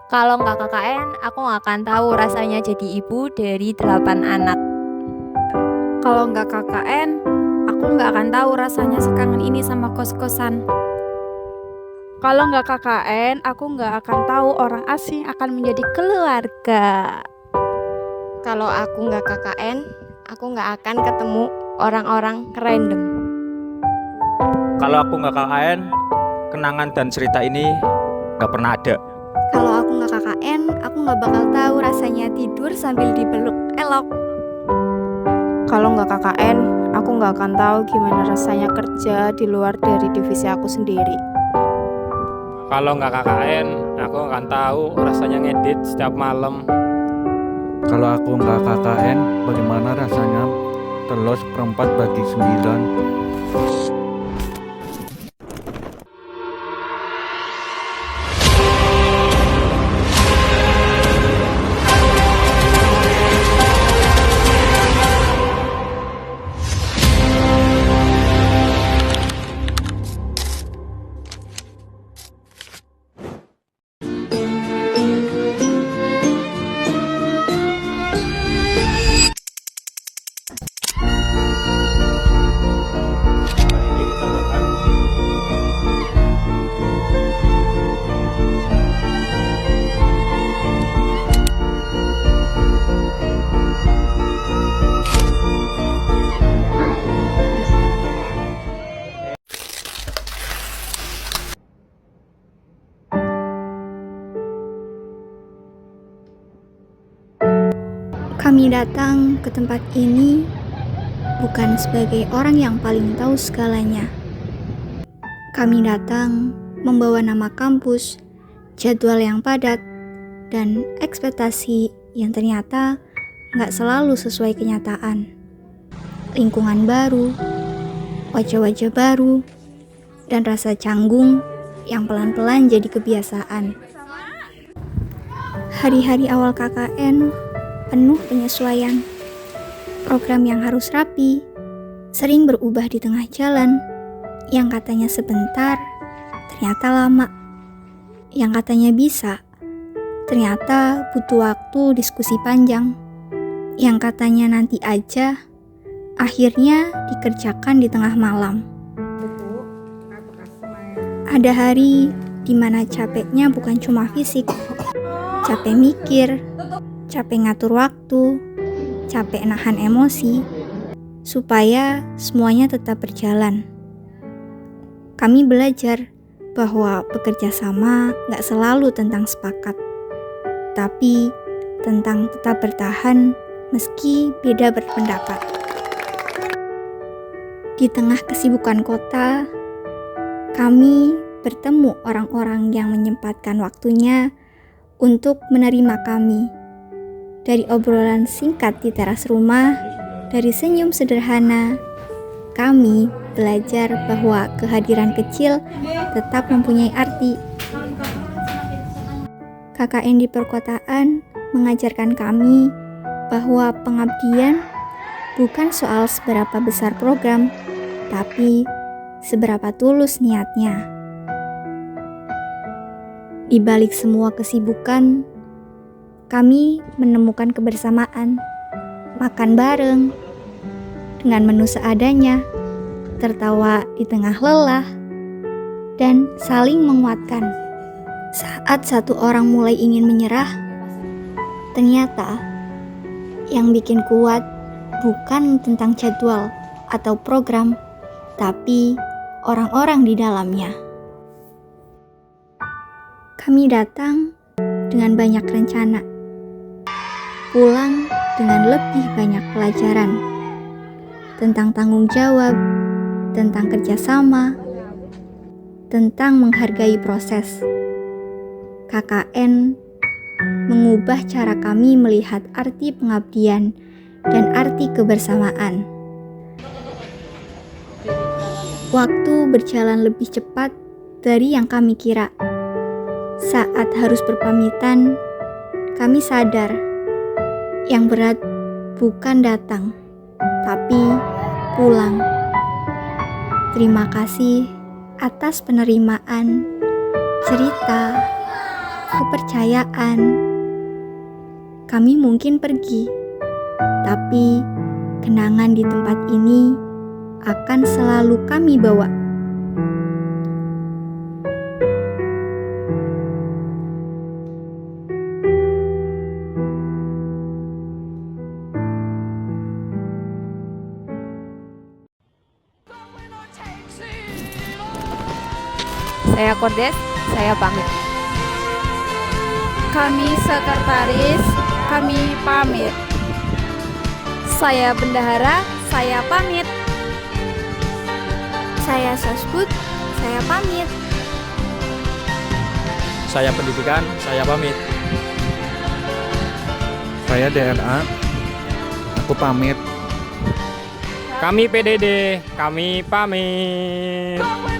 Kalau nggak KKN, aku nggak akan tahu rasanya jadi ibu dari 8 anak. Kalau nggak KKN, aku nggak akan tahu rasanya sekangen ini sama kos-kosan. Kalau nggak KKN, aku nggak akan tahu orang asing akan menjadi keluarga. Kalau aku nggak KKN, aku nggak akan ketemu orang-orang random. Kalau aku nggak KKN, kenangan dan cerita ini nggak pernah ada. Kalau aku nggak KKN, aku nggak bakal tahu rasanya tidur sambil dipeluk elok. Kalau nggak KKN, aku nggak akan tahu gimana rasanya kerja di luar dari divisi aku sendiri. Kalau nggak KKN, aku akan tahu rasanya ngedit setiap malam. Kalau aku nggak KKN, bagaimana rasanya telos perempat bagi 9? Kami datang ke tempat ini bukan sebagai orang yang paling tahu segalanya. Kami datang membawa nama kampus, jadwal yang padat, dan ekspektasi yang ternyata nggak selalu sesuai kenyataan. Lingkungan baru, wajah-wajah baru, dan rasa canggung yang pelan-pelan jadi kebiasaan. Hari-hari awal KKN penuh penyesuaian. Program yang harus rapi, sering berubah di tengah jalan. Yang katanya sebentar, ternyata lama. Yang katanya bisa, ternyata butuh waktu diskusi panjang. Yang katanya nanti aja, akhirnya dikerjakan di tengah malam. Ada hari di mana capeknya bukan cuma fisik, capek mikir, capek ngatur waktu, capek nahan emosi, supaya semuanya tetap berjalan. Kami belajar bahwa bekerja sama gak selalu tentang sepakat, tapi tentang tetap bertahan meski beda berpendapat. Di tengah kesibukan kota, kami bertemu orang-orang yang menyempatkan waktunya untuk menerima kami. Dari obrolan singkat di teras rumah, dari senyum sederhana, kami belajar bahwa kehadiran kecil tetap mempunyai arti. KKN di perkotaan mengajarkan kami bahwa pengabdian bukan soal seberapa besar program, tapi seberapa tulus niatnya. Di balik semua kesibukan, kami menemukan kebersamaan, makan bareng, dengan menu seadanya, tertawa di tengah lelah, dan saling menguatkan. Saat satu orang mulai ingin menyerah, ternyata yang bikin kuat bukan tentang jadwal atau program, tapi orang-orang di dalamnya. Kami datang dengan banyak rencana, pulang dengan lebih banyak pelajaran tentang tanggung jawab, tentang kerjasama, tentang menghargai proses. KKN mengubah cara kami melihat arti pengabdian dan arti kebersamaan. Waktu berjalan lebih cepat dari yang kami kira. Saat harus berpamitan, kami sadar yang berat bukan datang, tapi pulang. Terima kasih atas penerimaan, cerita, kepercayaan. Kami mungkin pergi, tapi kenangan di tempat ini akan selalu kami bawa. Saya Kordes, saya pamit. Kami sekretaris, kami pamit. Saya bendahara, saya pamit. Saya Sosbud, saya pamit. Saya pendidikan, saya pamit. Saya DRA, aku pamit. Kami PDD, kami pamit.